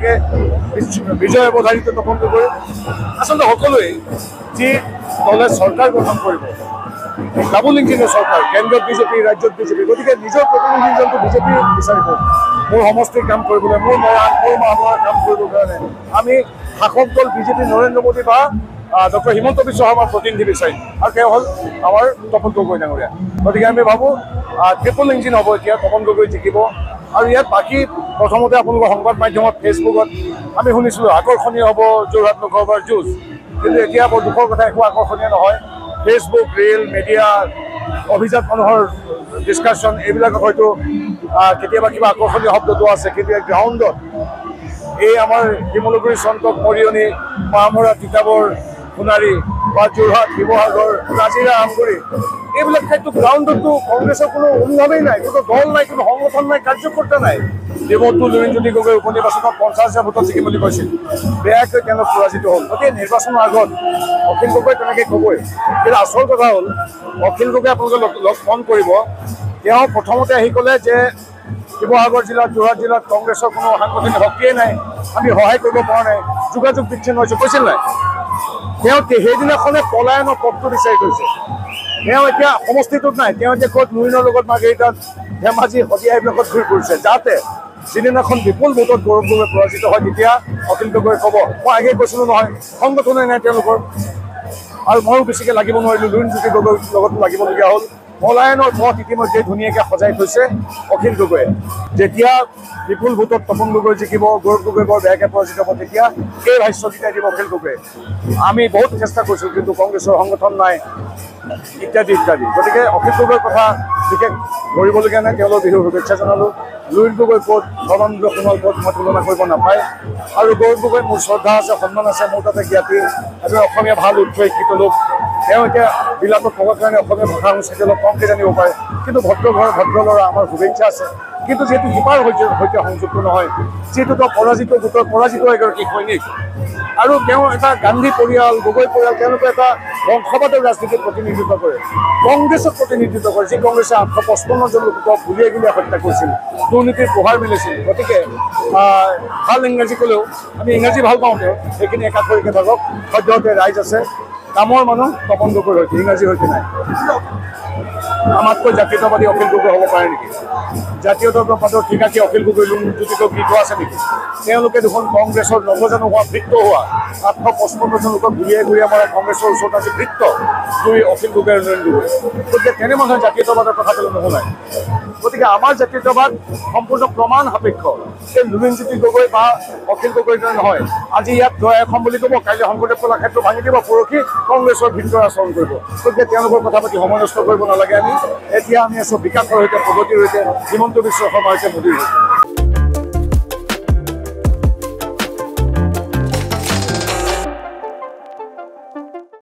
গতিকে বিজয় অৱধাৰিত তপন গগৈ আচলতে সকলোৱে যি দলে চৰকাৰ গঠন কৰিব ডাবল ইঞ্জিনৰ চৰকাৰ কেন্দ্ৰত বিজেপি ৰাজ্যত বিজেপি গতিকে নিজৰ প্ৰতিনিধিজনটো বিজেপি বিচাৰিব মোৰ সমষ্টিৰ কাম কৰিবলৈ মোৰ মৰাণ মোৰ মাহমৰাৰ কাম কৰিবৰ কাৰণে আমি শাসক দল বিজেপি নৰেন্দ্ৰ মোদী বা ডক্টৰ হিমন্ত বিশ্ব শৰ্মাৰ প্ৰতিনিধি বিচাৰিম আৰু তেওঁ হ'ল আমাৰ তপন গগৈ ডাঙৰীয়া গতিকে আমি ভাবোঁ ট্ৰিপল ইঞ্জিন হ'ব এতিয়া তপন গগৈ জিকিব আৰু ইয়াত বাকী প্ৰথমতে আপোনালোকৰ সংবাদ মাধ্যমত ফেচবুকত আমি শুনিছিলোঁ আকৰ্ষণীয় হ'ব যোৰহাট লোকসভাৰ যুঁজ কিন্তু এতিয়া বৰ দুখৰ কথা একো আকৰ্ষণীয় নহয় ফেচবুক ৰিল মিডিয়া অভিজাত মানুহৰ ডিছকাশ্যন এইবিলাকত হয়তো কেতিয়াবা কিবা আকৰ্ষণীয় শব্দটো আছে কিন্তু গ্ৰাউণ্ডত এই আমাৰ শিমলুগুৰি চন্তক মৰিয়নি মাহমৰা তিতাবৰ সোণাৰী বা যোৰহাট শিৱসাগৰ নাজিৰা আমগুৰি এইবিলাক ঠাইতো গ্ৰাউণ্ডতো কংগ্ৰেছৰ কোনো অনুভৱেই নাই কোনো দল নাই কোনো সংগঠন নাই কাৰ্যকৰ্তা নাই দেৱতো লুৰিণজ্যোতি গগৈ উপনিৰ্বাচনত 50,000 ভোটত জিকিম বুলি কৈছিল বেয়াকৈ তেওঁলোক পৰাজিত হ'ল গতিকে নিৰ্বাচনৰ আগত অখিল গগৈ তেনেকৈ ক'বই কিন্তু আচল কথা হ'ল অখিল গগৈ আপোনালোকে লগ মন কৰিব তেওঁ প্ৰথমতে আহি ক'লে যে শিৱসাগৰ জিলাত যোৰহাট জিলাত কংগ্ৰেছৰ কোনো সাংগঠনিক শক্তিয়ে নাই আমি সহায় কৰিব পৰা নাই যোগাযোগ বিচ্ছিন্ন হৈছে কৈছিল নাই তেওঁ সেইদিনাখনে পলায়নৰ পথটো বিচাৰি গৈছে তেওঁ এতিয়া সমষ্টিটোত নাই তেওঁ এতিয়া ক'ত মুইনৰ লগত মাৰ্ঘেৰিটাত ধেমাজি শদিয়া এইবিলাকত ঘূৰি ফুৰিছে যাতে যিদিনাখন বিপুল ভোটত গৌৰৱ গগৈ পৰাজিত হয় তেতিয়া অখিল গগৈ ক'ব মই আগেয়ে কৈছিলোঁ নহয় সংগঠনে নাই তেওঁলোকৰ আৰু ময়ো বেছিকৈ লাগিব নোৱাৰিলোঁ লুৰিণজ্যোতি গগৈৰ লগত লাগিবলগীয়া হ'ল পলায়নৰ পথ ইতিমধ্যে ধুনীয়াকৈ সজাই থৈছে অখিল গগৈয়ে যেতিয়া বিপুল ভোটত তপন গগৈ জিকিব গৌৰৱ গগৈ বৰ বেয়াকৈ পৰাজিত হ'ব তেতিয়া এই ভাষ্য জিকাই দিব অখিল গগৈয়ে আমি বহুত চেষ্টা কৰিছোঁ কিন্তু কংগ্ৰেছৰ সংগঠন নাই ইত্যাদি ইত্যাদি গতিকে অখিল গগৈৰ কথা বিশেষ কৰিবলগীয়া নাই তেওঁলোক বিহুৰ শুভেচ্ছা জনালোঁ লুৰিণ গগৈ ক'ত ধৰ্মেন্দ্ৰ সোণোৱাল ক'ত মই তুলনা কৰিব নাপায় আৰু গৌৰৱ গগৈ মোৰ শ্ৰদ্ধা আছে সন্মান আছে মোৰ তাতে জ্ঞাতি এজন অসমীয়া ভাল উচ্চ শিক্ষিত লোক তেওঁ এতিয়া বিলাতত থকাৰ কাৰণে অসমীয়া ভাষা সংস্কৃতি অলপ কমকৈ জানিব পাৰে কিন্তু ভদ্ৰ ঘৰ ভদ্ৰ ল'ৰা আমাৰ শুভেচ্ছা আছে কিন্তু যিহেতু সিপাৰ সৈতে সংযুক্ত নহয় যিহেতু তেওঁ পৰাজিত গোটৰ পৰাজিত এগৰাকী সৈনিক আৰু তেওঁ এটা গান্ধী পৰিয়াল গগৈ পৰিয়াল তেওঁলোকে এটা বংশবাদৰ ৰাজনীতিত প্ৰতিনিধিত্ব কৰে কংগ্ৰেছক প্ৰতিনিধিত্ব কৰে যি কংগ্ৰেছে 855জন লোকক গুলীয়াই গুলীয়াই হত্যা কৰিছিল দুৰ্নীতিৰ প্ৰহাৰ মিলিছিল গতিকে ভাল ইংৰাজী ক'লেও আমি ইংৰাজী ভাল পাওঁ তেওঁ সেইখিনি একাষৰীকৈ থাকক সদ্যহতে ৰাইজ আছে কামৰ মানুহ তপন গগৈৰ সৈতে ইংৰাজীৰ সৈতে নাই আমাতকৈ জাতীয়তাবাদী অখিল গগৈ হ'ব পাৰে নেকি জাতীয়তাবাদৰ ঠিকাকী অখিল গগৈ লুৰিণজ্যোতি গীত আছে নেকি তেওঁলোকে দেখোন কংগ্ৰেছৰ নৱজানু হোৱা বৃত্ত হোৱা 855জন লোকক ঘূৰিয়াই ঘূৰিয়াই মৰা কংগ্ৰেছৰ ওচৰত আজি বৃত্ত দুই অখিল গগৈ আৰু লুৰিণ গগৈ গতিকে তেনে মানুহে জাতীয়তাবাদৰ কথা ক'লে নুশুনায় গতিকে আমাৰ জাতীয়তাবাদ সম্পূৰ্ণ প্ৰমাণ সাপেক্ষ এই লুৰিণজ্যোতি গগৈ বা অখিল গগৈ নহয় আজি ইয়াত জয় অসম বুলি ক'ব কাইলৈ শংকৰদেৱ কলাক্ষেত্ৰ ভাঙি দিব পৰহি কংগ্ৰেছৰ ভিতৰ আচৰণ কৰিব গতিকে তেওঁলোকৰ কথা পাতি সময় নষ্ট কৰিব নালাগে আমি এতিয়া আমি আছোঁ বিকাশৰ সৈতে প্ৰগতিৰ সৈতে হিমন্ত বিশ্ব শৰ্মাৰ সৈতে মোদীৰ সৈতে